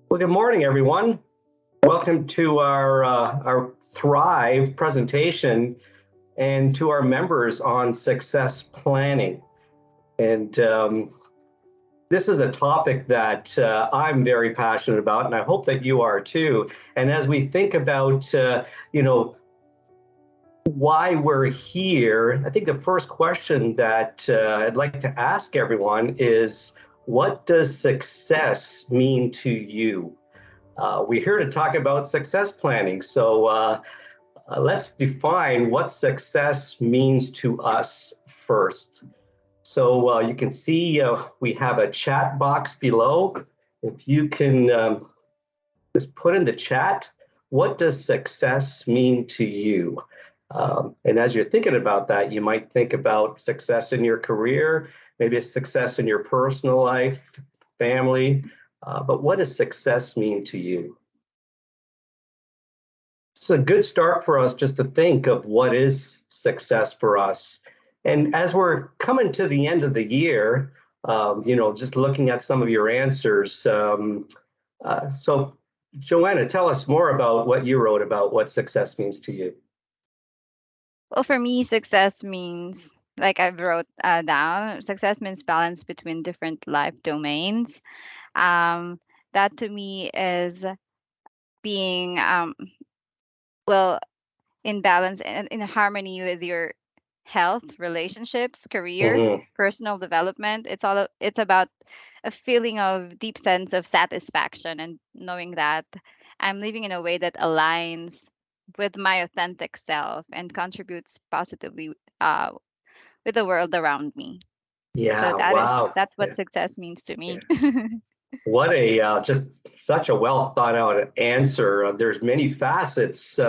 Well, good morning, everyone. Welcome to our Thrive presentation and to our members on success planning. And this is a topic that I'm very passionate about, and I hope that you are too. And as we think about, why we're here, I think the first question that I'd like to ask everyone is, what does success mean to you? We're here to talk about success planning. So let's define what success means to us first. So you can see we have a chat box below. If you can just put in the chat, what does success mean to you? And as you're thinking about that, you might think about success in your career, maybe a success in your personal life, family. But what does success mean to you? It's a good start for us just to think of what is success for us. And as we're coming to the end of the year, just looking at some of your answers. So, Joanna, tell us more about what you wrote about what success means to you. Well, for me, success means, like I've wrote down, success means balance between different life domains. Um, that to me is being, well, in balance and in harmony with your health, relationships, career, Mhm. personal development. It's about a feeling of deep sense of satisfaction and knowing that I'm living in a way that aligns with my authentic self and contributes positively uh, with the world around me. So Yeah, wow. that's what Yeah, success means to yeah. me. What a just such a well thought out answer. There's many facets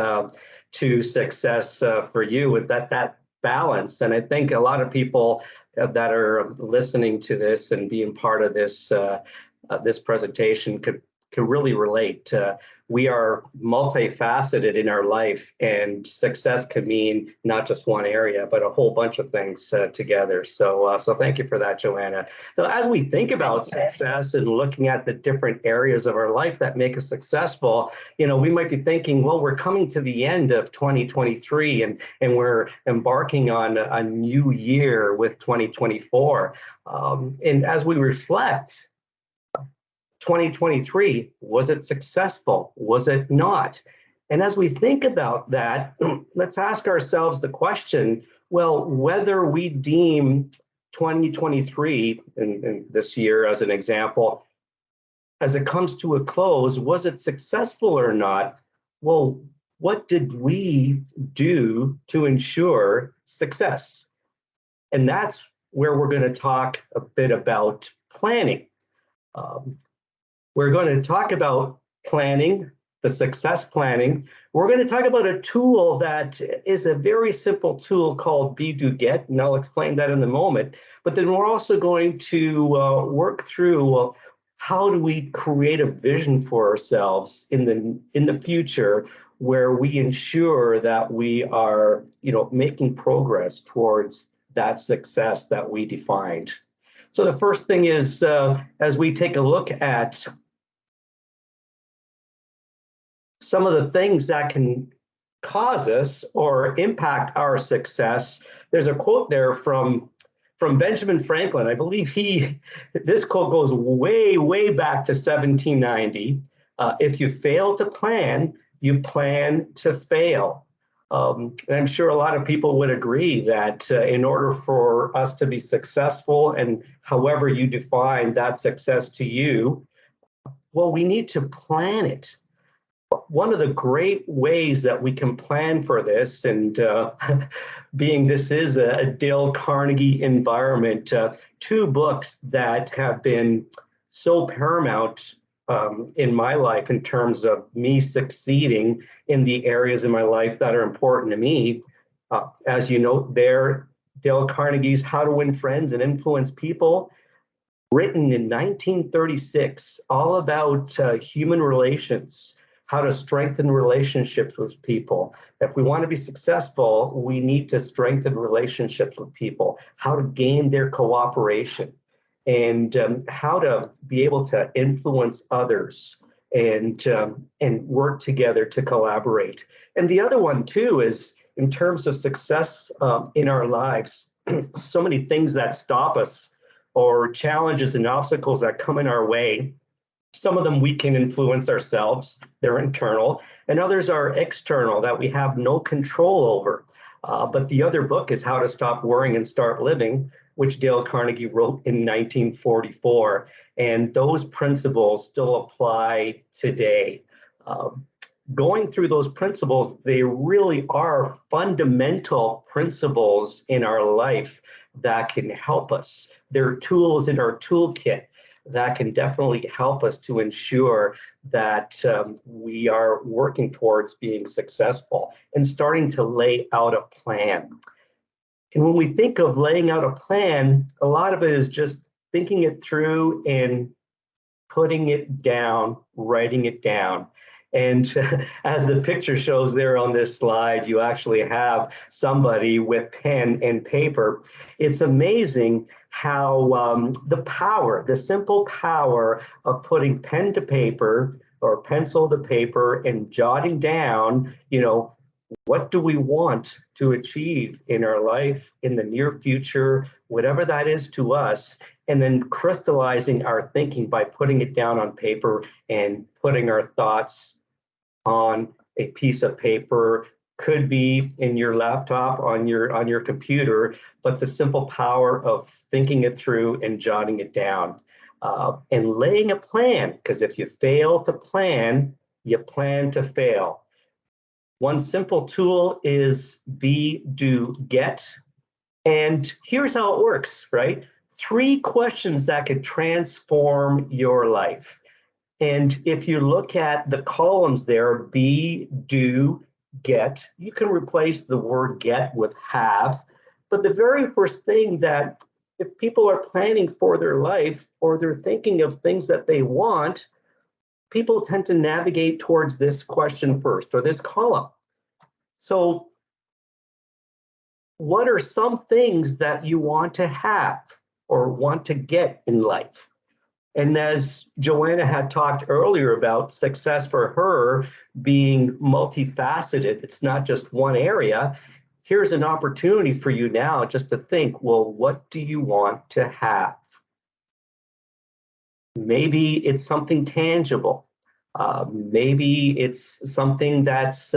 to success for you with that balance, and I think a lot of people that are listening to this and being part of this presentation could really relate. We are multifaceted in our life, and success can mean not just one area, but a whole bunch of things together. So thank you for that, Joanna. So as we think about success and looking at the different areas of our life that make us successful, we might be thinking, well, we're coming to the end of 2023 and we're embarking on a new year with 2024. And as we reflect, 2023, was it successful? Was it not? And as we think about that, let's ask ourselves the question, well, whether we deem 2023 in this year as an example, as it comes to a close, was it successful or not? Well, what did we do to ensure success? And that's where we're going to talk a bit about planning. Um, we're going to talk about planning, the success planning. We're going to talk about a tool that is a very simple tool called Be Do Get, and I'll explain that in a moment. But then we're also going to work through how do we create a vision for ourselves in the future where we ensure that we are, making progress towards that success that we defined. So the first thing is, as we take a look at some of the things that can cause us or impact our success, there's a quote there from Benjamin Franklin. I believe this quote goes way back to 1790. If you fail to plan, you plan to fail. And I'm sure a lot of people would agree that in order for us to be successful, and however you define that success to you, well, we need to plan it. One of the great ways that we can plan for this, and being this is a Dale Carnegie environment, two books that have been so paramount in my life in terms of me succeeding in the areas in my life that are important to me. As you know, they're Dale Carnegie's How to Win Friends and Influence People, written in 1936, all about human relations, how to strengthen relationships with people. If we want to be successful, we need to strengthen relationships with people, how to gain their cooperation, and how to be able to influence others. and work together to collaborate. And the other one too is in terms of success in our lives, so many things that stop us or challenges and obstacles that come in our way. Some of them we can influence ourselves, they're internal, and others are external that we have no control over. But the other book is How to Stop Worrying and Start Living, which Dale Carnegie wrote in 1944. And those principles still apply today. Um, Going through those principles, they really are fundamental principles in our life that can help us. They're tools in our toolkit that can definitely help us to ensure that we are working towards being successful and starting to lay out a plan. And when we think of laying out a plan, a lot of it is just thinking it through and putting it down, writing it down. And as the picture shows there on this slide, you actually have somebody with pen and paper. It's amazing how the power, the simple power of putting pen to paper or pencil to paper and jotting down, what do we want to achieve in our life in the near future, whatever that is to us, and then crystallizing our thinking by putting it down on paper and putting our thoughts on a piece of paper. Could be in your laptop, on your computer, but the simple power of thinking it through and jotting it down, and laying a plan, because if you fail to plan, you plan to fail. One simple tool is be, do, get. And here's how it works, right? 3 questions that could transform your life. And if you look at the columns there, be, do, get, you can replace the word get with have. But the very first thing that if people are planning for their life or they're thinking of things that they want, people tend to navigate towards this question first or this column. So what are some things that you want to have or want to get in life? And as Joanna had talked earlier about success for her being multifaceted, it's not just one area. Here's an opportunity for you now just to think, well, what do you want to have? Maybe it's something tangible. Maybe it's something that's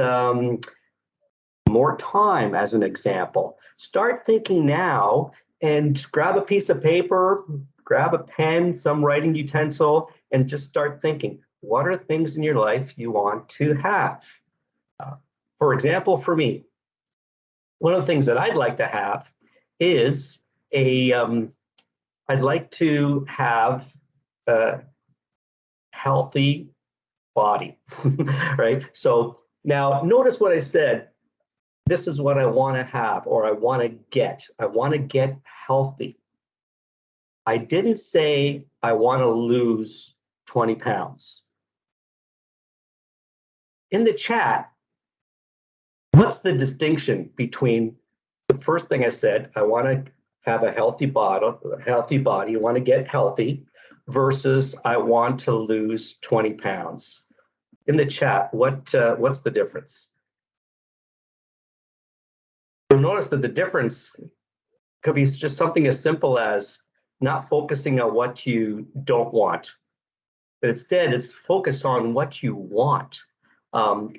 more time, as an example. Start thinking now and grab a piece of paper, grab a pen, some writing utensil, and just start thinking, what are things in your life you want to have? For example, for me, one of the things that I'd like to have is I'd like to have a healthy body, right? So now notice what I said. This is what I want to have, or I want to get. I want to get healthy. I didn't say I want to lose 20 pounds. In the chat, what's the distinction between the first thing I said, I want to have a healthy body, I want to get healthy, versus I want to lose 20 pounds? In the chat, what's the difference? You'll notice that the difference could be just something as simple as not focusing on what you don't want, but instead it's focused on what you want.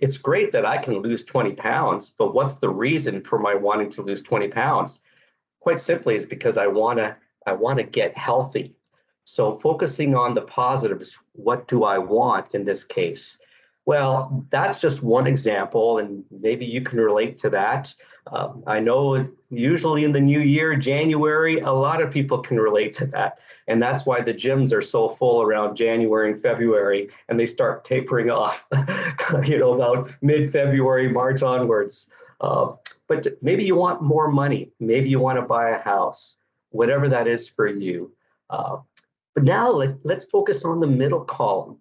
It's great that I can lose 20 pounds, but what's the reason for my wanting to lose 20 pounds? Quite simply is because I want to get healthy. So focusing on the positives, what do I want in this case? Well, that's just one example, and maybe you can relate to that. I know usually in the new year, January, a lot of people can relate to that. And that's why the gyms are so full around January and February, and they start tapering off, about mid-February, March onwards. But maybe you want more money. Maybe you want to buy a house, whatever that is for you. But now let's focus on the middle column.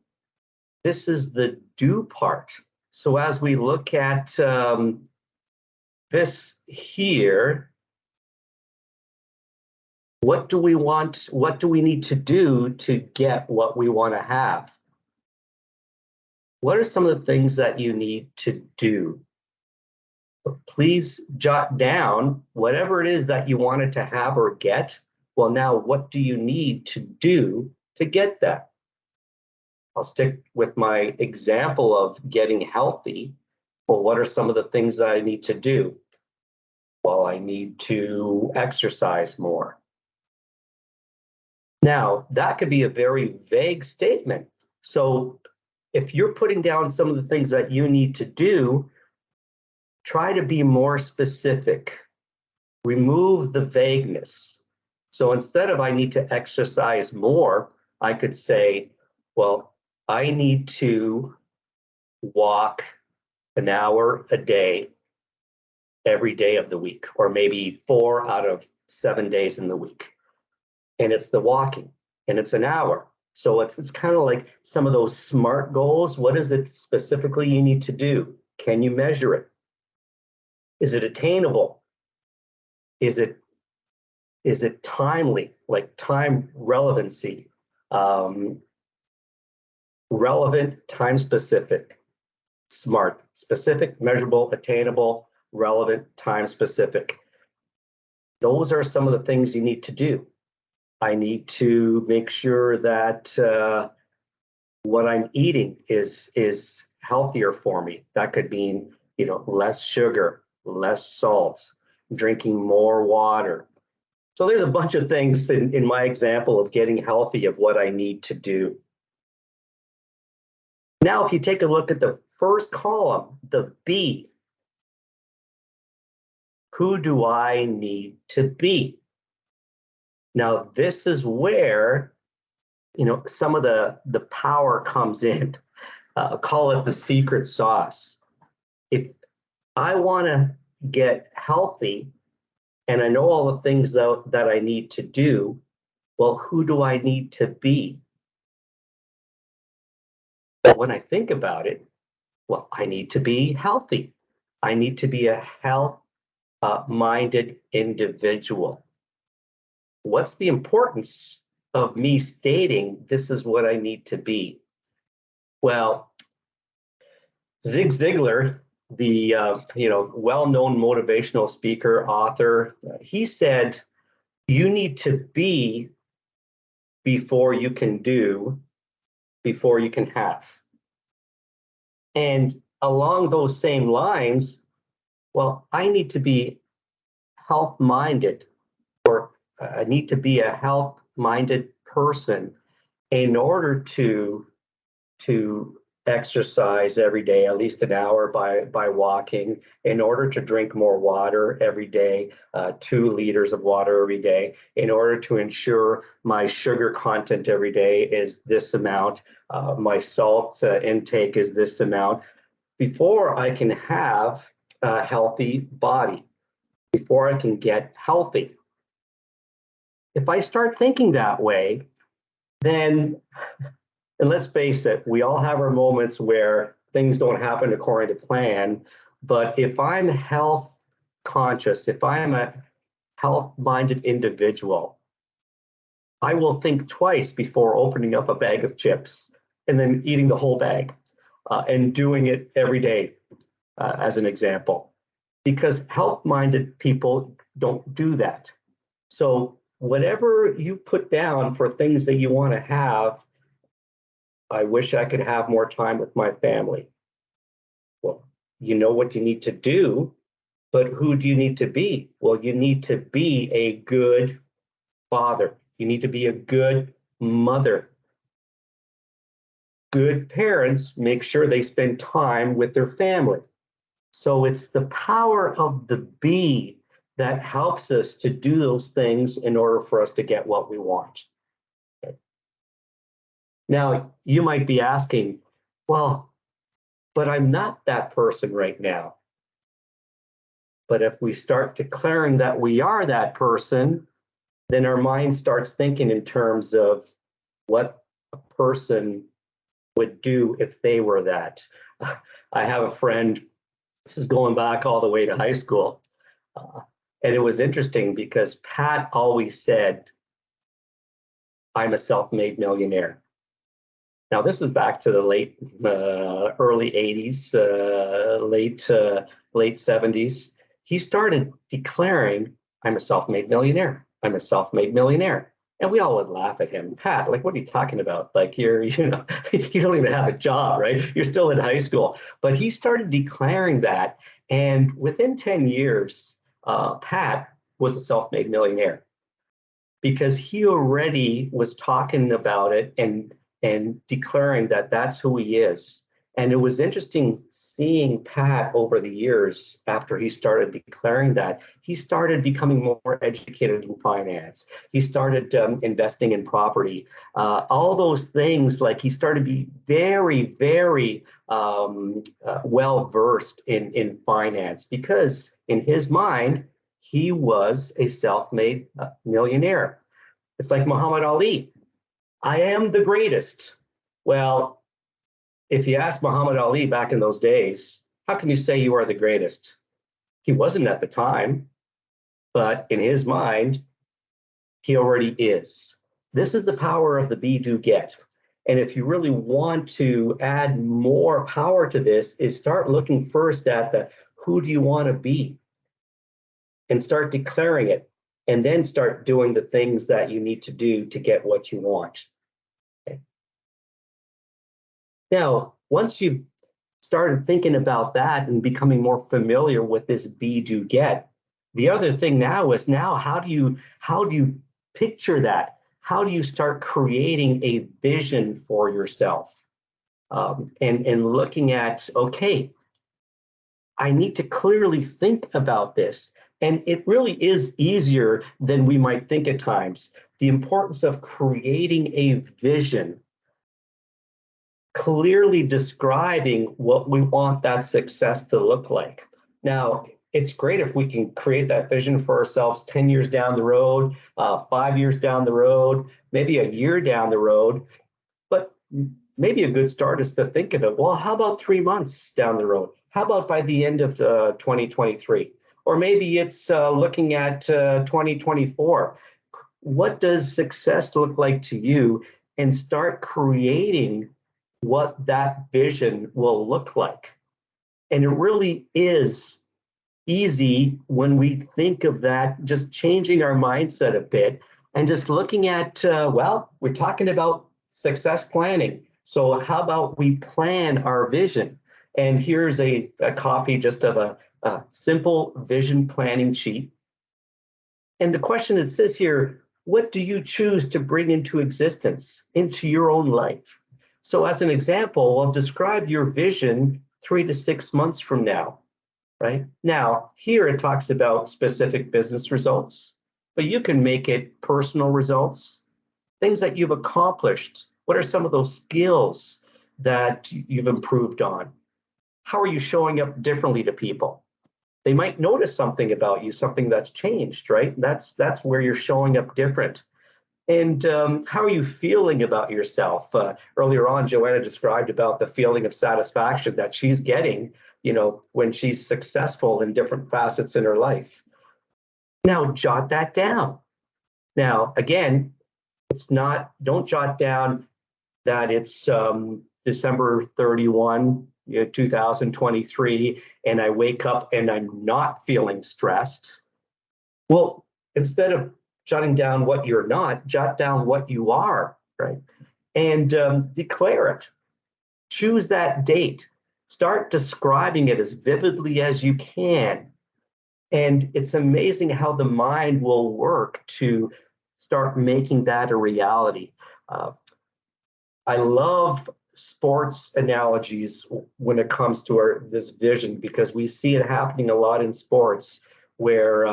This is the do part. So as we look at this here, what do we want? What do we need to do to get what we want to have? What are some of the things that you need to do? Please jot down whatever it is that you wanted to have or get. Well, now what do you need to do to get that? I'll stick with my example of getting healthy. Well, what are some of the things that I need to do? Well, I need to exercise more. Now, that could be a very vague statement. So if you're putting down some of the things that you need to do, try to be more specific. Remove the vagueness. So instead of I need to exercise more, I could say, well, I need to walk an hour a day every day of the week, or maybe 4 out of 7 days in the week. And it's the walking, and it's an hour. So it's kind of like some of those SMART goals. What is it specifically you need to do? Can you measure it? Is it attainable? Is it timely, like time relevancy? Relevant, time specific, SMART, specific, measurable, attainable, relevant, time specific. Those are some of the things you need to do. I need to make sure that what I'm eating is healthier for me. That could mean, less sugar, less salt, drinking more water. So there's a bunch of things in my example of getting healthy of what I need to do. Now, if you take a look at the first column, the B, who do I need to be? Now, this is where, some of the power comes in. Call it the secret sauce. If I want to get healthy and I know all the things that I need to do, well, who do I need to be? Well, when I think about it, well, I need to be healthy. I need to be a health-minded individual. What's the importance of me stating this is what I need to be? Well, Zig Ziglar, the well-known motivational speaker, author, he said, "You need to be before you can do, before you can have." And along those same lines, well, I need to be health-minded, or I need to be a health-minded person in order to exercise every day, at least an hour by walking, in order to drink more water every day, 2 liters of water every day, in order to ensure my sugar content every day is this amount, my salt intake is this amount, before I can have a healthy body, before I can get healthy. If I start thinking that way, then, and let's face it, we all have our moments where things don't happen according to plan. But if I'm health conscious, if I am a health-minded individual, I will think twice before opening up a bag of chips and then eating the whole bag and doing it every day, as an example. Because health-minded people don't do that. So whatever you put down for things that you want to have, I wish I could have more time with my family. Well, you know what you need to do, but who do you need to be? Well, you need to be a good father. You need to be a good mother. Good parents make sure they spend time with their family. So it's the power of the be that helps us to do those things in order for us to get what we want. Okay. Now, you might be asking, well, but I'm not that person right now. But if we start declaring that we are that person, then our mind starts thinking in terms of what a person would do if they were that. I have a friend, this is going back all the way to high school. And it was interesting because Pat always said, "I'm a self-made millionaire." Now, this is back to the early 80s, late 70s. He started declaring, I'm a self-made millionaire. I'm a self-made millionaire. And we all would laugh at him. Pat, like, what are you talking about? Like, you know, you don't even have a job, right? You're still in high school. But he started declaring that. And within 10 years, Pat was a self-made millionaire because he already was talking about it and declaring that that's who he is. And it was interesting seeing Pat over the years after he started declaring that. He started becoming more educated in finance. He started investing in property. All those things, like he started to be very, very well versed in finance because in his mind, he was a self-made millionaire. It's like Muhammad Ali. I am the greatest. Well, if you ask Muhammad Ali back in those days, how can you say you are the greatest? He wasn't at the time, but in his mind, he already is. This is the power of the be, do, get. And if you really want to add more power to this, is start looking first at the who do you want to be and start declaring it, and then start doing the things that you need to do to get what you want. Okay. Now, once you've started thinking about that and becoming more familiar with this be, do, get, the other thing now is how do you picture that? How do you start creating a vision for yourself? And looking at, okay, I need to clearly think about this. And it really is easier than we might think at times. The importance of creating a vision, clearly describing what we want that success to look like. Now, it's great if we can create that vision for ourselves 10 years down the road, 5 years down the road, maybe a year down the road. But maybe a good start is to think of it. Well, how about 3 months down the road? How about by the end of 2023? Or maybe it's looking at 2024. What does success look like to you? And start creating what that vision will look like. And it really is easy when we think of that, just changing our mindset a bit and just looking at, well, we're talking about success planning. So how about we plan our vision? And here's a copy just of a simple vision planning sheet. And the question that says here, what do you choose to bring into existence, into your own life? So as an example, I'll describe your vision 3 to 6 months from now, right? Now, here it talks about specific business results, but you can make it personal results, things that you've accomplished. What are some of those skills that you've improved on? How are you showing up differently to people? They might notice something about you, something that's changed, right? That's where you're showing up different. And how are you feeling about yourself? Earlier on, Joanna described about the feeling of satisfaction that she's getting, when she's successful in different facets in her life. Now, jot that down. Now, again, don't jot down that it's December 31, 2023, and I wake up and I'm not feeling stressed. Well, instead of jotting down what you're not, jot down what you are, right? And declare it. Choose that date. Start describing it as vividly as you can. And it's amazing how the mind will work to start making that a reality. I love sports analogies when it comes to this vision, because we see it happening a lot in sports where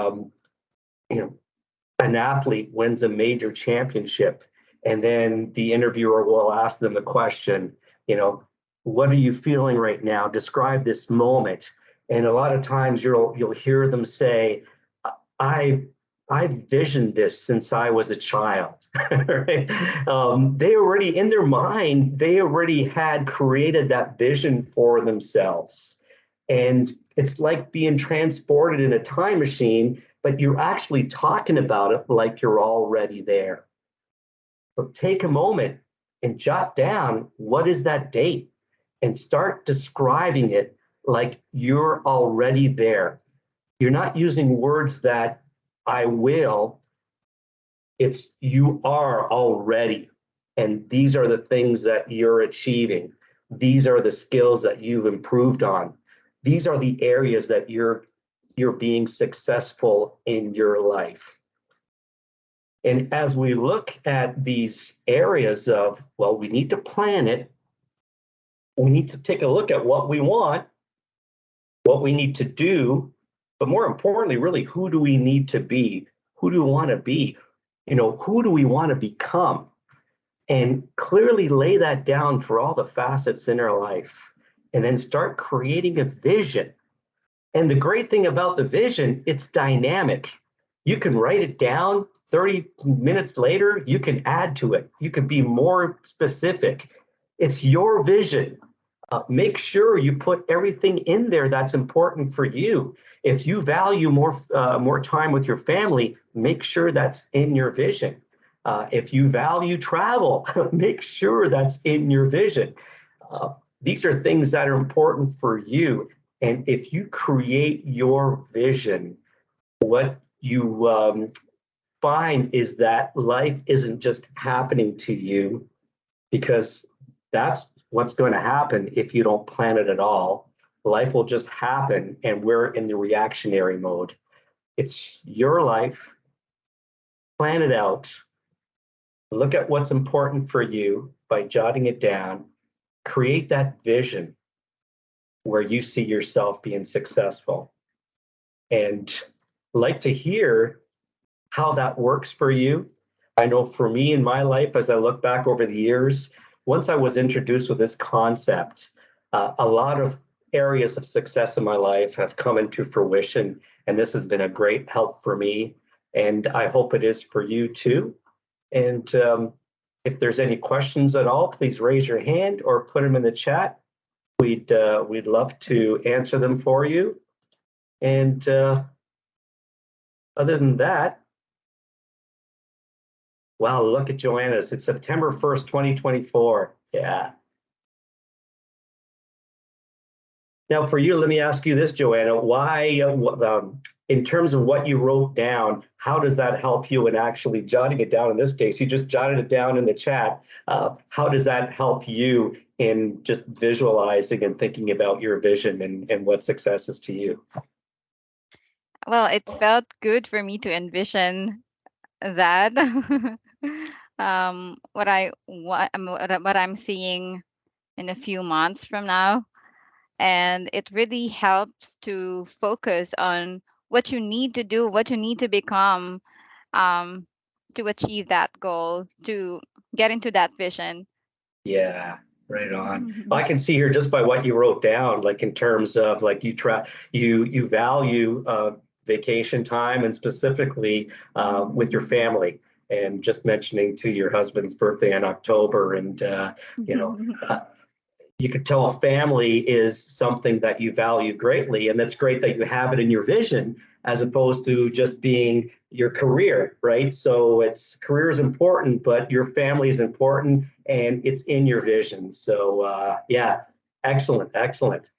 an athlete wins a major championship, and then the interviewer will ask them the question, what are you feeling right now? Describe this moment. And a lot of times you'll hear them say, I've visioned this since I was a child. Right? They already, in their mind, they already had created that vision for themselves. And it's like being transported in a time machine, but you're actually talking about it like you're already there. So take a moment and jot down what is that date and start describing it like you're already there. You're not using words that I will, it's you are already. And these are the things that you're achieving. These are the skills that you've improved on. These are the areas that you're being successful in your life. And as we look at these areas of, well, we need to plan it, we need to take a look at what we want, what we need to do, but more importantly, really, who do we need to be? Who do we want to be? Who do we want to become? And clearly lay that down for all the facets in our life, and then start creating a vision. And the great thing about the vision, it's dynamic. You can write it down 30 minutes later, you can add to it. You can be more specific. It's your vision. Make sure you put everything in there that's important for you. If you value more time with your family, make sure that's in your vision. If you value travel, make sure that's in your vision. These are things that are important for you. And if you create your vision, what you find is that life isn't just happening to you, because that's what's going to happen if you don't plan it at all. Life will just happen, and we're in the reactionary mode. It's your life. Plan it out. Look at what's important for you by jotting it down. Create that vision where you see yourself being successful. And like to hear how that works for you. I know for me in my life, as I look back over the years, once I was introduced with this concept, a lot of areas of success in my life have come into fruition, and this has been a great help for me, and I hope it is for you too. And if there's any questions at all, please raise your hand or put them in the chat. We'd love to answer them for you. And other than that, wow, look at Joanna's. It's September 1st, 2024. Yeah. Now, for you, let me ask you this, Joanna. Why, in terms of what you wrote down, how does that help you in actually jotting it down? In this case, you just jotted it down in the chat. How does that help you in just visualizing and thinking about your vision and what success is to you? Well, it felt good for me to envision that. What I'm seeing in a few months from now, and it really helps to focus on what you need to do, what you need to become, um, to achieve that goal, to get into that vision. Yeah, right on. I can see here just by what you wrote down, like in terms of like you value vacation time, and specifically with your family, and just mentioning to your husband's birthday in October, and you could tell family is something that you value greatly, and that's great that you have it in your vision as opposed to just being your career, right? So it's career is important, but your family is important, and it's in your vision. So yeah, excellent, excellent.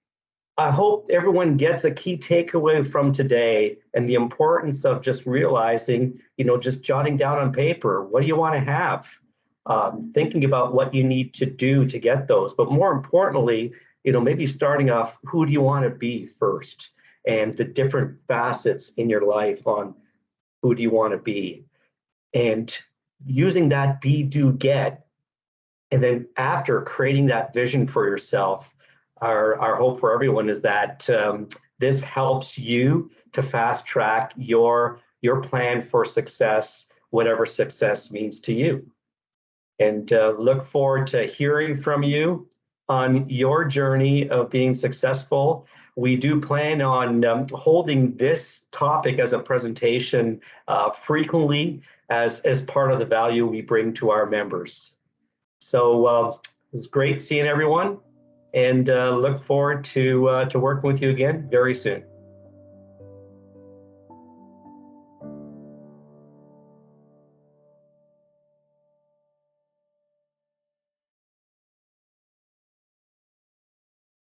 I hope everyone gets a key takeaway from today, and the importance of just realizing, just jotting down on paper, what do you want to have? Thinking about what you need to do to get those, but more importantly, maybe starting off, who do you want to be first, and the different facets in your life on who do you want to be, and using that be, do, get, and then after creating that vision for yourself, our hope for everyone is that this helps you to fast track your plan for success, whatever success means to you. And look forward to hearing from you on your journey of being successful. We do plan on holding this topic as a presentation frequently as part of the value we bring to our members. So it was great seeing everyone, and look forward to working with you again very soon.